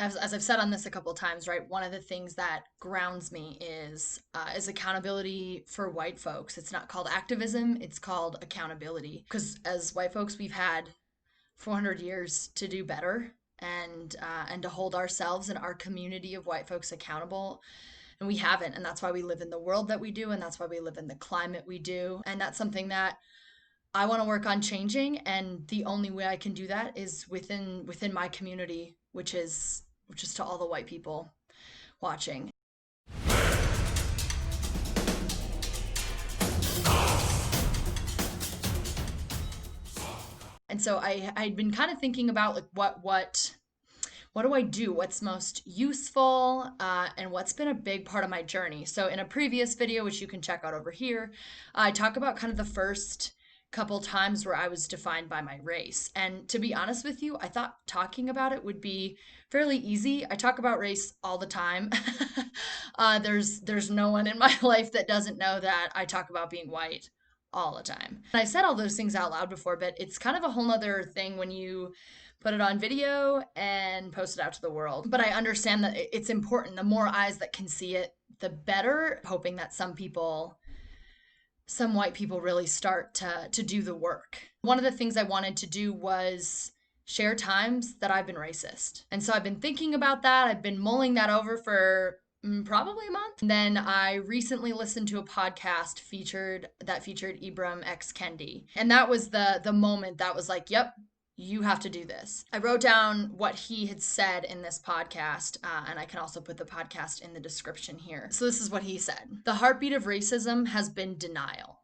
as I've said on this a couple of times, right? One of the things that grounds me is accountability for white folks. It's not called activism; it's called accountability. Because as white folks, we've had 400 years to do better and to hold ourselves and our community of white folks accountable, and we haven't. And that's why we live in the world that we do, and that's why we live in the climate we do. And that's something that I want to work on changing, and the only way I can do that is within my community, which is to all the white people watching. And so I'd been kind of thinking about like what do I do? What's most useful? And what's been a big part of my journey? So in a previous video, which you can check out over here, I talk about kind of the first couple times where I was defined by my race. And to be honest with you, I thought talking about it would be fairly easy. I talk about race all the time. There's no one in my life that doesn't know that I talk about being white all the time. And I've said all those things out loud before, but it's kind of a whole nother thing when you put it on video and post it out to the world. But I understand that it's important. The more eyes that can see it, the better. Hoping that some white people really start to do the work. One of the things I wanted to do was share times that I've been racist. And so I've been thinking about that. I've been mulling that over for probably a month. And then I recently listened to a podcast that featured Ibram X. Kendi. And that was the moment that was like, yep, you have to do this. I wrote down what he had said in this podcast, and I can also put the podcast in the description here. So this is what he said. The heartbeat of racism has been denial.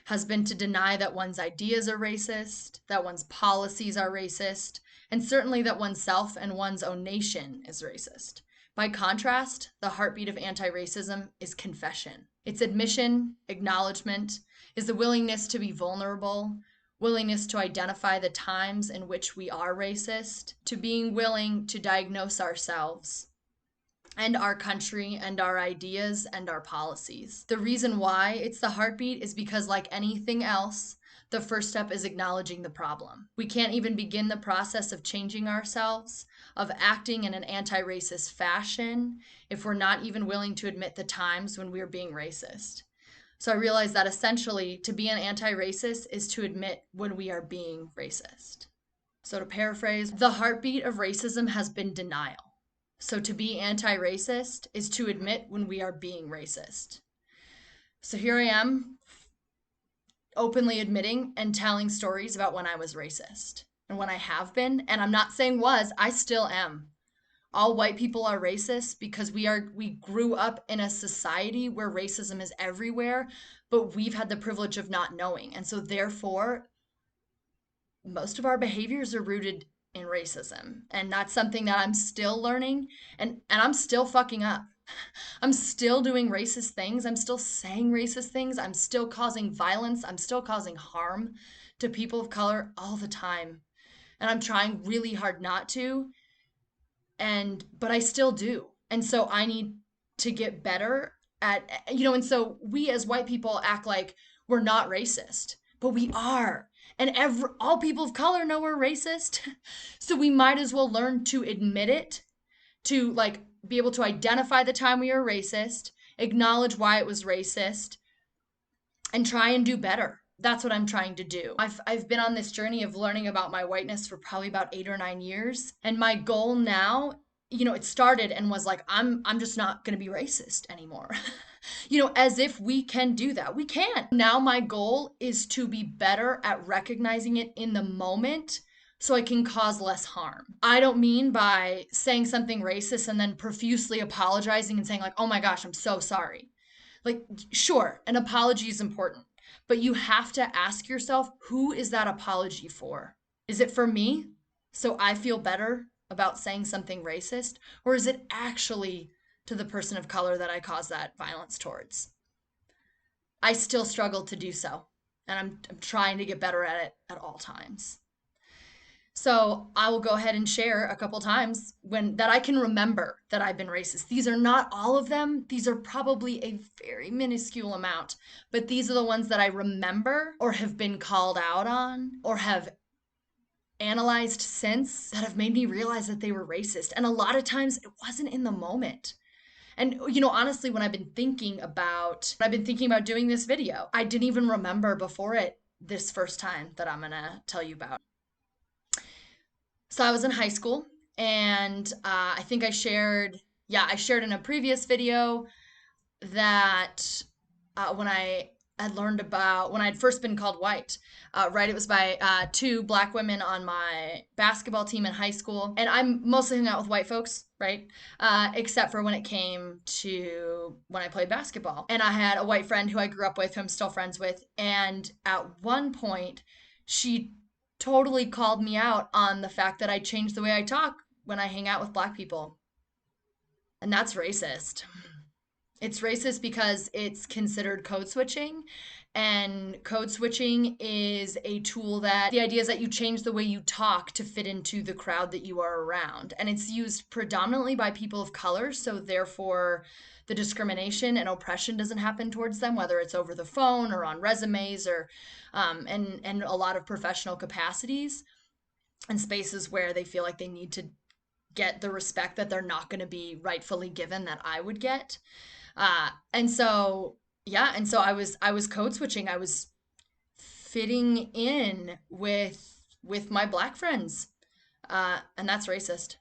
Has been to deny that one's ideas are racist, that one's policies are racist, and certainly that oneself and one's own nation is racist. By contrast, the heartbeat of anti-racism is confession. It's admission, acknowledgement, is the willingness to be vulnerable, willingness to identify the times in which we are racist, to being willing to diagnose ourselves and our country and our ideas and our policies. The reason why it's the heartbeat is because, like anything else, the first step is acknowledging the problem. We can't even begin the process of changing ourselves, of acting in an anti-racist fashion, if we're not even willing to admit the times when we're being racist. So I realized that essentially to be an anti-racist is to admit when we are being racist. So to paraphrase, the heartbeat of racism has been denial. So to be anti-racist is to admit when we are being racist. So here I am, openly admitting and telling stories about when I was racist and when I have been. And I'm not saying was, I still am. All white people are racist because we grew up in a society where racism is everywhere, but we've had the privilege of not knowing. And so therefore, most of our behaviors are rooted in racism. And that's something that I'm still learning, and I'm still fucking up. I'm still doing racist things. I'm still saying racist things. I'm still causing violence. I'm still causing harm to people of color all the time. And I'm trying really hard not to. But I still do. And so I need to get better at, and so we as white people act like we're not racist, but we are. And all people of color know we're racist. So we might as well learn to admit it, to like be able to identify the time we were racist, acknowledge why it was racist, and try and do better. That's what I'm trying to do. I've been on this journey of learning about my whiteness for probably about 8 or 9 years. And my goal now, it started and was like, I'm just not going to be racist anymore. As if we can do that. We can. Now my goal is to be better at recognizing it in the moment so I can cause less harm. I don't mean by saying something racist and then profusely apologizing and saying like, oh my gosh, I'm so sorry. Like, sure, an apology is important, but you have to ask yourself, who is that apology for? Is it for me, so I feel better about saying something racist? Or is it actually to the person of color that I caused that violence towards? I still struggle to do so, and I'm trying to get better at it at all times. So I will go ahead and share a couple times that I can remember that I've been racist. These are not all of them. These are probably a very minuscule amount, but these are the ones that I remember or have been called out on or have analyzed since that have made me realize that they were racist. And a lot of times it wasn't in the moment. And honestly, when I've been thinking about doing this video, I didn't even remember before it this first time that I'm gonna tell you about. So I was in high school, and I think I shared in a previous video that when I had learned about when I'd first been called white, right? It was by two black women on my basketball team in high school. And I'm mostly hung out with white folks, right? Except for when it came to when I played basketball. And I had a white friend who I grew up with, who I'm still friends with. And at one point, she totally called me out on the fact that I changed the way I talk when I hang out with black people. And that's racist. It's racist because it's considered code switching. And code switching is a tool that the idea is that you change the way you talk to fit into the crowd that you are around. And it's used predominantly by people of color. So therefore, the discrimination and oppression doesn't happen towards them, whether it's over the phone or on resumes or and a lot of professional capacities and spaces where they feel like they need to get the respect that they're not going to be rightfully given that I would get. And so, yeah, and so I was code switching. I was fitting in with my black friends. And that's racist.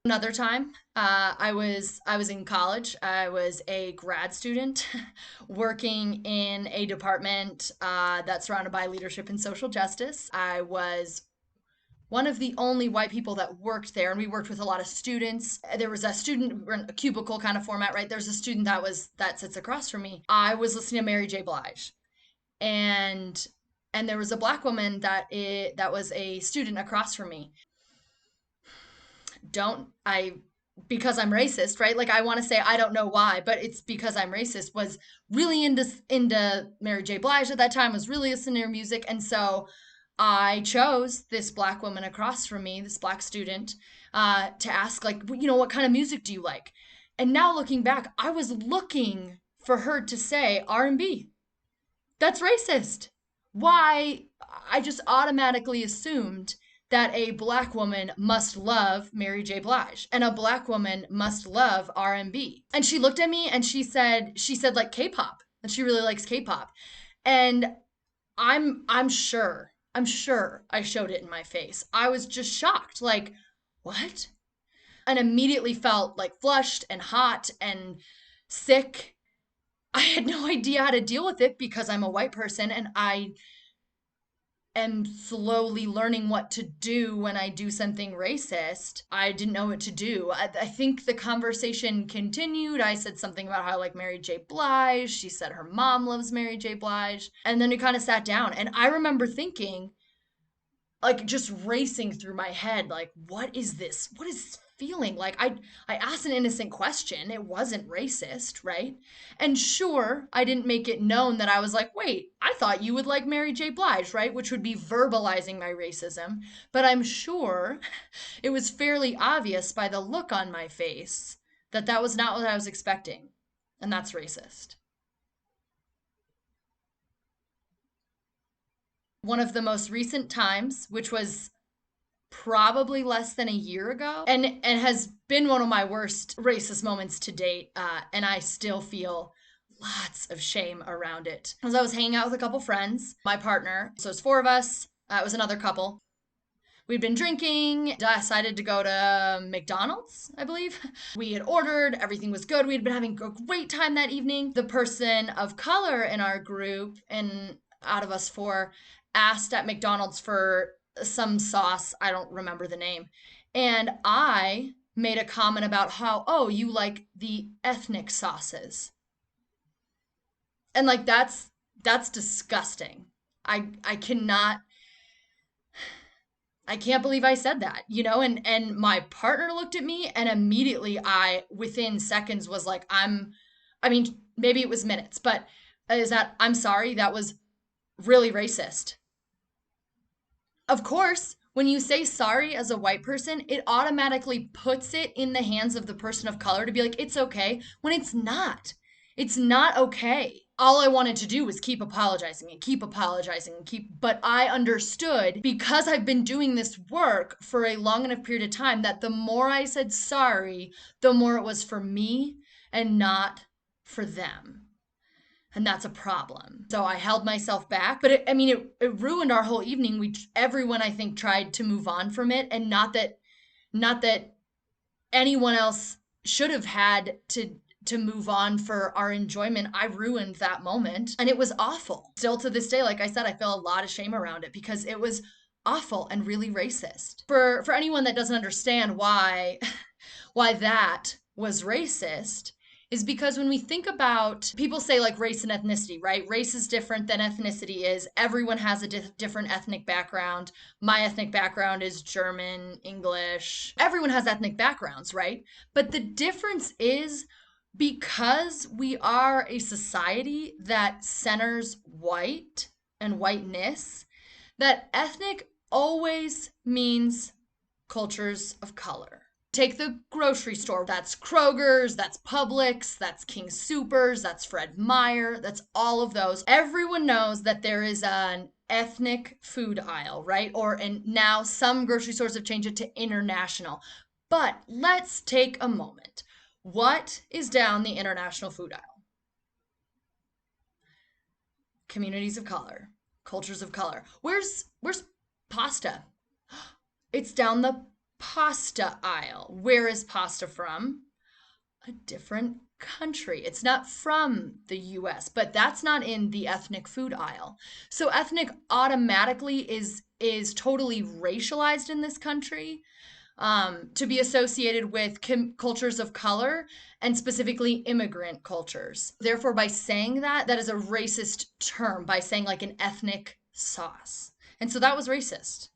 Another time, I was in college. I was a grad student working in a department that's surrounded by leadership and social justice. I was one of the only white people that worked there, and we worked with a lot of students. There was a student, we're in a cubicle kind of format, right? There's a student that sits across from me. I was listening to Mary J. Blige, and there was a black woman that was a student across from me. Don't I Because I'm racist, right? Like I want to say I don't know why, but it's because I'm racist. Was really into Mary J. Blige at that time. Was really listening to her music, and so I chose this black woman across from me, this black student, to ask, like, what kind of music do you like? And now looking back, I was looking for her to say R&B. That's racist. Why? I just automatically assumed that a black woman must love Mary J. Blige and a black woman must love R&B. And she looked at me and she said like K-pop, and she really likes K-pop. And I'm sure I showed it in my face. I was just shocked, like, what? And immediately felt like flushed and hot and sick. I had no idea how to deal with it because I'm a white person and I am slowly learning what to do when I do something racist. I didn't know what to do. I think the conversation continued. I said something about how I like Mary J. Blige. She said her mom loves Mary J. Blige. And then we kind of sat down. And I remember thinking, like, just racing through my head, like, what is this? What is this feeling? Like, I asked an innocent question. It wasn't racist, right? And sure, I didn't make it known that I was like, wait, I thought you would like Mary J. Blige, right? Which would be verbalizing my racism. But I'm sure it was fairly obvious by the look on my face that that was not what I was expecting. And that's racist. One of the most recent times, which was probably less than a year ago, and has been one of my worst racist moments to date, and I still feel lots of shame around it. As I was hanging out with a couple friends, my partner, so it's four of us, it was another couple. We'd been drinking, decided to go to McDonald's, I believe. We had ordered, everything was good. We had been having a great time that evening. The person of color in our group, and out of us four, asked at McDonald's for some sauce. I don't remember the name. And I made a comment about how, oh, you like the ethnic sauces. And like that's disgusting. I cannot I can't believe I said that, and my partner looked at me and immediately within seconds was like, maybe it was minutes, but I'm sorry, that was really racist. Of course, when you say sorry as a white person, it automatically puts it in the hands of the person of color to be like, it's okay, when it's not. It's not okay. all I wanted to do was keep apologizing and keep apologizing and but I understood, because I've been doing this work for a long enough period of time, that the more I said sorry, the more it was for me and not for them. And that's a problem. So I held myself back, but it ruined our whole evening. Everyone, I think, tried to move on from it, and not that anyone else should have had to move on for our enjoyment. I ruined that moment, and it was awful. Still to this day, like I said, I feel a lot of shame around it because it was awful and really racist. For anyone that doesn't understand why why that was racist, is because when we think about, people say like race and ethnicity, right? Race is different than ethnicity is. Everyone has a different ethnic background. My ethnic background is German, English. Everyone has ethnic backgrounds, right? But the difference is, because we are a society that centers white and whiteness, that ethnic always means cultures of color. Take the grocery store. That's Kroger's, that's Publix, that's King Soopers, that's Fred Meyer, that's all of those. Everyone knows that there is an ethnic food aisle, right? And now some grocery stores have changed it to international. But let's take a moment. What is down the international food aisle? Communities of color, cultures of color. Where's pasta? It's down the pasta aisle. Where is pasta from? A different country. It's not from the US, but that's not in the ethnic food aisle. So ethnic automatically is totally racialized in this country, to be associated with cultures of color, and specifically immigrant cultures. Therefore, by saying that is a racist term, by saying like an ethnic sauce. And so that was racist.